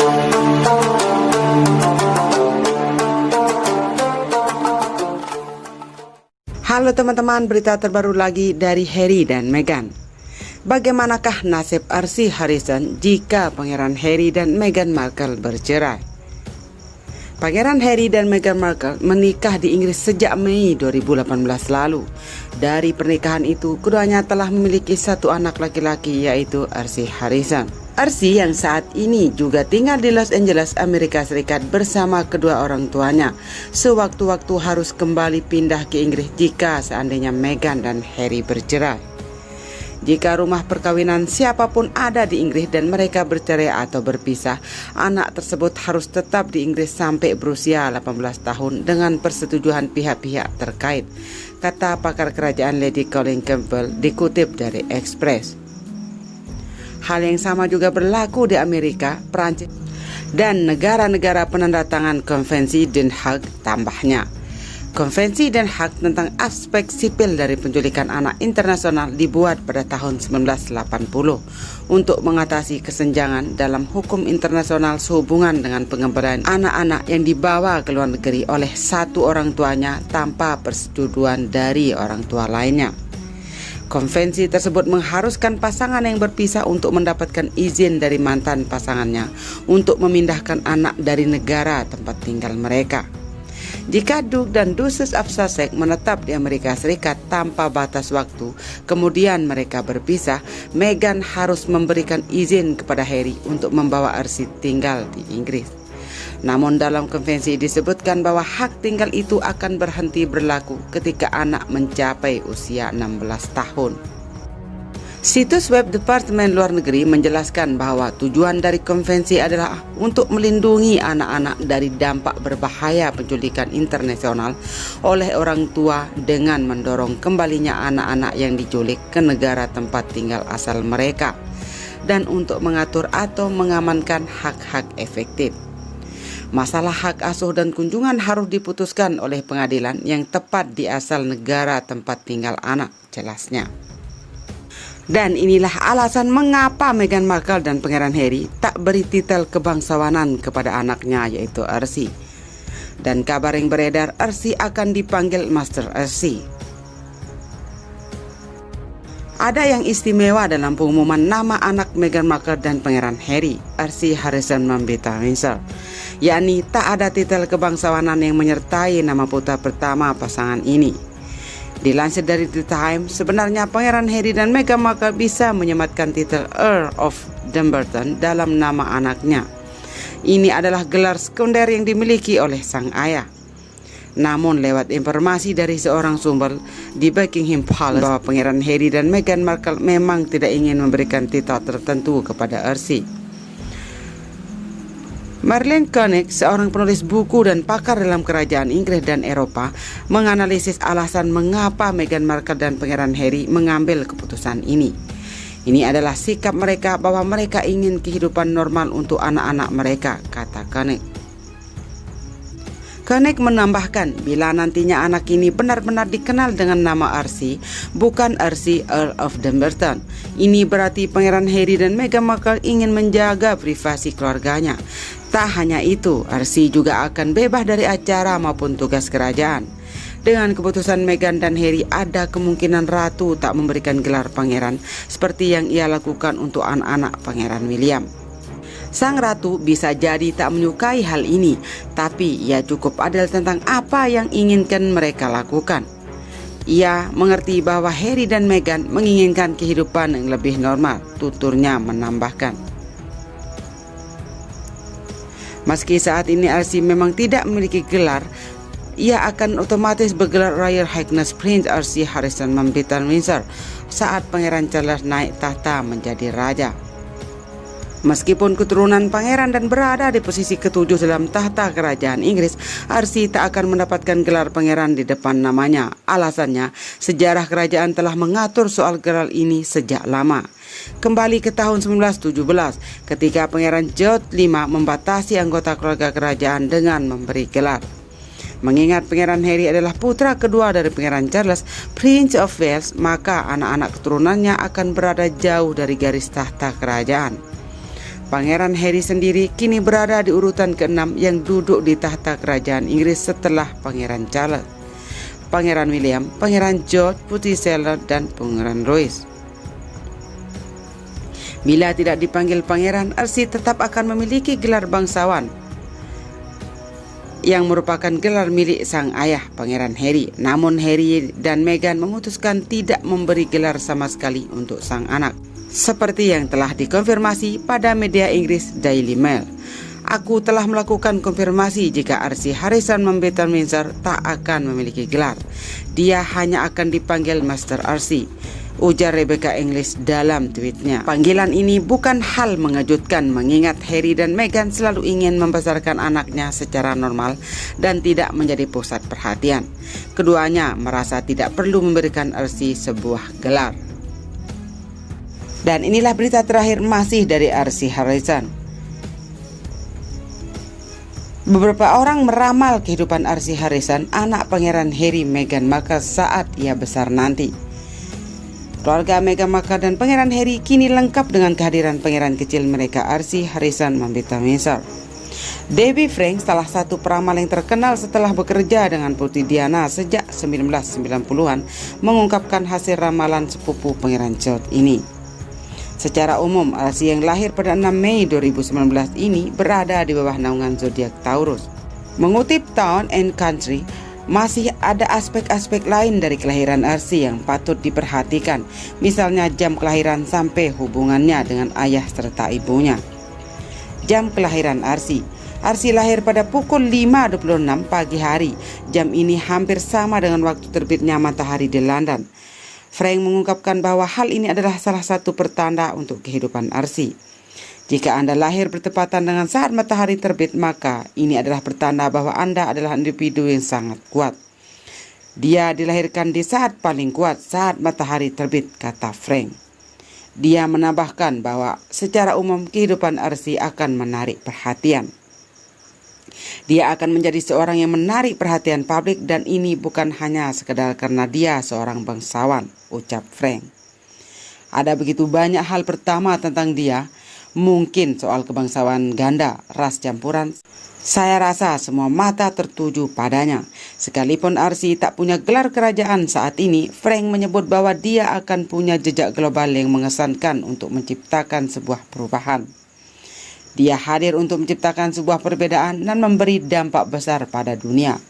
Halo teman-teman, berita terbaru lagi dari Harry dan Meghan. Bagaimanakah nasib Archie Harrison jika Pangeran Harry dan Meghan Markle bercerai? Pangeran Harry dan Meghan Markle menikah di Inggris sejak Mei 2018 lalu. Dari pernikahan itu, keduanya telah memiliki satu anak laki-laki, yaitu Archie Harrison. Archie yang saat ini juga tinggal di Los Angeles, Amerika Serikat bersama kedua orang tuanya, sewaktu-waktu harus kembali pindah ke Inggris jika seandainya Meghan dan Harry bercerai. Jika rumah perkawinan siapapun ada di Inggris dan mereka bercerai atau berpisah, anak tersebut harus tetap di Inggris sampai berusia 18 tahun dengan persetujuan pihak-pihak terkait, kata pakar kerajaan Lady Colin Campbell dikutip dari Express. Hal yang sama juga berlaku di Amerika, Prancis, dan negara-negara penandatangan Konvensi Den Haag tambahnya. Konvensi Den Haag tentang aspek sipil dari penculikan anak internasional dibuat pada tahun 1980 untuk mengatasi kesenjangan dalam hukum internasional sehubungan dengan pengembalian anak-anak yang dibawa ke luar negeri oleh satu orang tuanya tanpa persetujuan dari orang tua lainnya. Konvensi tersebut mengharuskan pasangan yang berpisah untuk mendapatkan izin dari mantan pasangannya untuk memindahkan anak dari negara tempat tinggal mereka. Jika Duke dan Duchess of Sussex menetap di Amerika Serikat tanpa batas waktu, kemudian mereka berpisah, Meghan harus memberikan izin kepada Harry untuk membawa Archie tinggal di Inggris. Namun dalam konvensi disebutkan bahwa hak tinggal itu akan berhenti berlaku ketika anak mencapai usia 16 tahun. Situs web Departemen Luar Negeri menjelaskan bahwa tujuan dari konvensi adalah untuk melindungi anak-anak dari dampak berbahaya penculikan internasional oleh orang tua dengan mendorong kembalinya anak-anak yang diculik ke negara tempat tinggal asal mereka, dan untuk mengatur atau mengamankan hak-hak efektif. Masalah hak asuh dan kunjungan harus diputuskan oleh pengadilan yang tepat di asal negara tempat tinggal anak, jelasnya. Dan inilah alasan mengapa Meghan Markle dan Pangeran Harry tak beri titel kebangsawanan kepada anaknya, yaitu Archie. Dan kabar yang beredar, Archie akan dipanggil Master Archie. Ada yang istimewa dalam pengumuman nama anak Meghan Markle dan Pangeran Harry, Archie Harrison Mambeta Windsor, yakni tak ada titel kebangsawanan yang menyertai nama putra pertama pasangan ini. Dilansir dari The Times, sebenarnya Pangeran Harry dan Meghan Markle bisa menyematkan titel Earl of Dumbarton dalam nama anaknya. Ini adalah gelar sekunder yang dimiliki oleh sang ayah. Namun lewat informasi dari seorang sumber di Buckingham Palace bahwa Pangeran Harry dan Meghan Markle memang tidak ingin memberikan titel tertentu kepada Archie. Marlene Koenig, seorang penulis buku dan pakar dalam kerajaan Inggris dan Eropa, menganalisis alasan mengapa Meghan Markle dan Pangeran Harry mengambil keputusan ini. Ini adalah sikap mereka bahwa mereka ingin kehidupan normal untuk anak-anak mereka, kata Koenig. Koenig menambahkan, bila nantinya anak ini benar-benar dikenal dengan nama Archie, bukan Archie Earl of Dumbarton. Ini berarti Pangeran Harry dan Meghan Markle ingin menjaga privasi keluarganya. Tak hanya itu, Archie juga akan bebas dari acara maupun tugas kerajaan. Dengan keputusan Meghan dan Harry, ada kemungkinan ratu tak memberikan gelar pangeran seperti yang ia lakukan untuk anak-anak Pangeran William. Sang ratu bisa jadi tak menyukai hal ini, tapi ia cukup adil tentang apa yang inginkan mereka lakukan. Ia mengerti bahwa Harry dan Meghan menginginkan kehidupan yang lebih normal, tuturnya menambahkan. Meski saat ini Archie memang tidak memiliki gelar, ia akan otomatis bergelar Royal Highness Prince Archie Harrison Mambeta Windsor saat Pangeran Charles naik tahta menjadi raja. Meskipun keturunan pangeran dan berada di posisi ketujuh dalam tahta kerajaan Inggris, Archie tak akan mendapatkan gelar pangeran di depan namanya. Alasannya, sejarah kerajaan telah mengatur soal gelar ini sejak lama. Kembali ke tahun 1917, ketika Pangeran George V membatasi anggota keluarga kerajaan dengan memberi gelar. Mengingat Pangeran Harry adalah putra kedua dari Pangeran Charles, Prince of Wales, maka anak-anak keturunannya akan berada jauh dari garis tahta kerajaan. Pangeran Harry sendiri kini berada di urutan ke-6 yang duduk di tahta kerajaan Inggris setelah Pangeran Charles, Pangeran William, Pangeran George, Putri Charlotte, dan Pangeran Louis. Bila tidak dipanggil pangeran, Archie tetap akan memiliki gelar bangsawan yang merupakan gelar milik sang ayah, Pangeran Harry. Namun Harry dan Meghan memutuskan tidak memberi gelar sama sekali untuk sang anak, seperti yang telah dikonfirmasi pada media Inggris Daily Mail. Aku telah melakukan konfirmasi jika Archie Harrison Mountbatten Windsor tak akan memiliki gelar. Dia hanya akan dipanggil Master Archie, ujar Rebecca English dalam tweetnya. Panggilan ini bukan hal mengejutkan mengingat Harry dan Meghan selalu ingin membesarkan anaknya secara normal dan tidak menjadi pusat perhatian. Keduanya merasa tidak perlu memberikan Archie sebuah gelar. Dan inilah berita terakhir masih dari Archie Harrison. Beberapa orang meramal kehidupan Archie Harrison, anak Pangeran Harry Meghan Markle saat ia besar nanti. Keluarga Meghan Markle dan Pangeran Harry kini lengkap dengan kehadiran pangeran kecil mereka, Archie Harrison Mountbatten Windsor. Debbie Frank, salah satu peramal yang terkenal setelah bekerja dengan Putri Diana sejak 1990-an, mengungkapkan hasil ramalan sepupu Pangeran George ini. Secara umum, Archie yang lahir pada 6 Mei 2019 ini berada di bawah naungan zodiak Taurus. Mengutip Town and Country, masih ada aspek-aspek lain dari kelahiran Archie yang patut diperhatikan, misalnya jam kelahiran sampai hubungannya dengan ayah serta ibunya. Jam kelahiran Archie. Archie lahir pada pukul 5.26 pagi hari. Jam ini hampir sama dengan waktu terbitnya matahari di London. Frank mengungkapkan bahwa hal ini adalah salah satu pertanda untuk kehidupan Archie. Jika Anda lahir bertepatan dengan saat matahari terbit, maka ini adalah pertanda bahwa Anda adalah individu yang sangat kuat. Dia dilahirkan di saat paling kuat, saat matahari terbit, kata Frank. Dia menambahkan bahwa secara umum kehidupan Archie akan menarik perhatian. Dia akan menjadi seorang yang menarik perhatian publik dan ini bukan hanya sekedar karena dia seorang bangsawan, ucap Frank. Ada begitu banyak hal pertama tentang dia, mungkin soal kebangsawan ganda, ras campuran. Saya rasa semua mata tertuju padanya. Sekalipun Archie tak punya gelar kerajaan saat ini, Frank menyebut bahwa dia akan punya jejak global yang mengesankan untuk menciptakan sebuah perubahan. Dia hadir untuk menciptakan sebuah perbedaan dan memberi dampak besar pada dunia.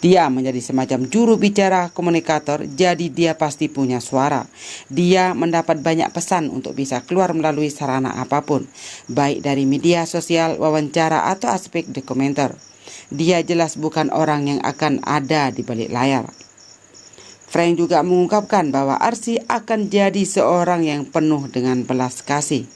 Dia menjadi semacam juru bicara komunikator, jadi dia pasti punya suara. Dia mendapat banyak pesan untuk bisa keluar melalui sarana apapun, baik dari media sosial, wawancara, atau aspek dokumenter. Dia jelas bukan orang yang akan ada di balik layar. Frank juga mengungkapkan bahwa Archie akan jadi seorang yang penuh dengan belas kasih.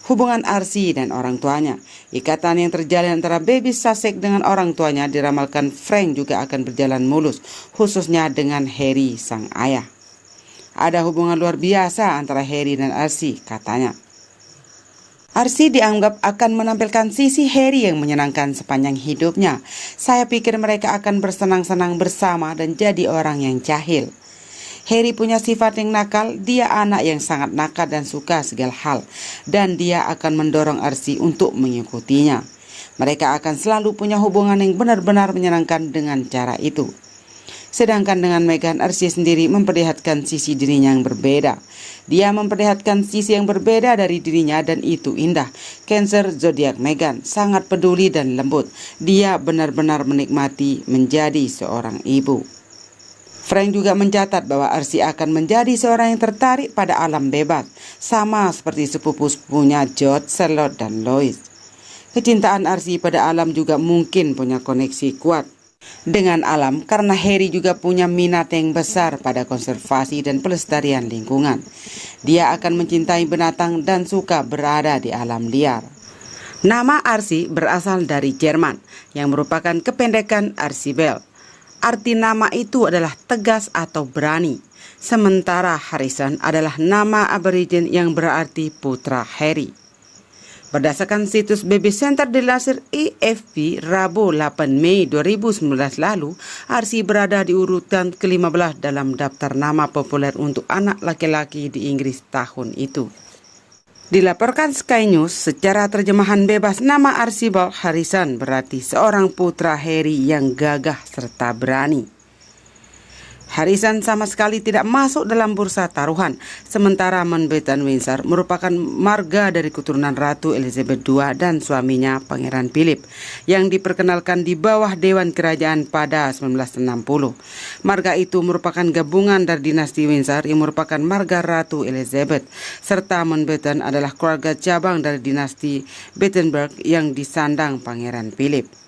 Hubungan Archie dan orang tuanya. Ikatan yang terjalin antara baby Sussex dengan orang tuanya diramalkan Frank juga akan berjalan mulus, khususnya dengan Harry sang ayah. Ada hubungan luar biasa antara Harry dan Archie, katanya. Archie dianggap akan menampilkan sisi Harry yang menyenangkan sepanjang hidupnya. Saya pikir mereka akan bersenang-senang bersama dan jadi orang yang jahil. Harry punya sifat yang nakal, dia anak yang sangat nakal dan suka segala hal, dan dia akan mendorong Archie untuk mengikutinya. Mereka akan selalu punya hubungan yang benar-benar menyenangkan dengan cara itu. Sedangkan dengan Meghan, Archie sendiri memperlihatkan sisi dirinya yang berbeda. Dia memperlihatkan sisi yang berbeda dari dirinya dan itu indah. Cancer zodiak Meghan sangat peduli dan lembut. Dia benar-benar menikmati menjadi seorang ibu. Frank juga mencatat bahwa Archie akan menjadi seorang yang tertarik pada alam bebas, sama seperti sepupu-sepupunya George, Charlotte, dan Louis. Kecintaan Archie pada alam juga mungkin punya koneksi kuat dengan alam karena Harry juga punya minat yang besar pada konservasi dan pelestarian lingkungan. Dia akan mencintai binatang dan suka berada di alam liar. Nama Archie berasal dari Jerman, yang merupakan kependekan Archibald. Arti nama itu adalah tegas atau berani. Sementara Harrison adalah nama Aborigin yang berarti putra Harry. Berdasarkan situs Baby Center dilansir AFP Rabu 8 Mei 2019 lalu, Archie berada di urutan ke-15 dalam daftar nama populer untuk anak laki-laki di Inggris tahun itu. Dilaporkan Sky News, secara terjemahan bebas, nama Archibald Harrison berarti seorang putra Harry yang gagah serta berani. Harrison sama sekali tidak masuk dalam bursa taruhan, sementara Mountbatten Windsor merupakan marga dari keturunan Ratu Elizabeth II dan suaminya Pangeran Philip, yang diperkenalkan di bawah Dewan Kerajaan pada 1960. Marga itu merupakan gabungan dari dinasti Windsor yang merupakan marga Ratu Elizabeth, serta Mountbatten adalah keluarga cabang dari dinasti Battenberg yang disandang Pangeran Philip.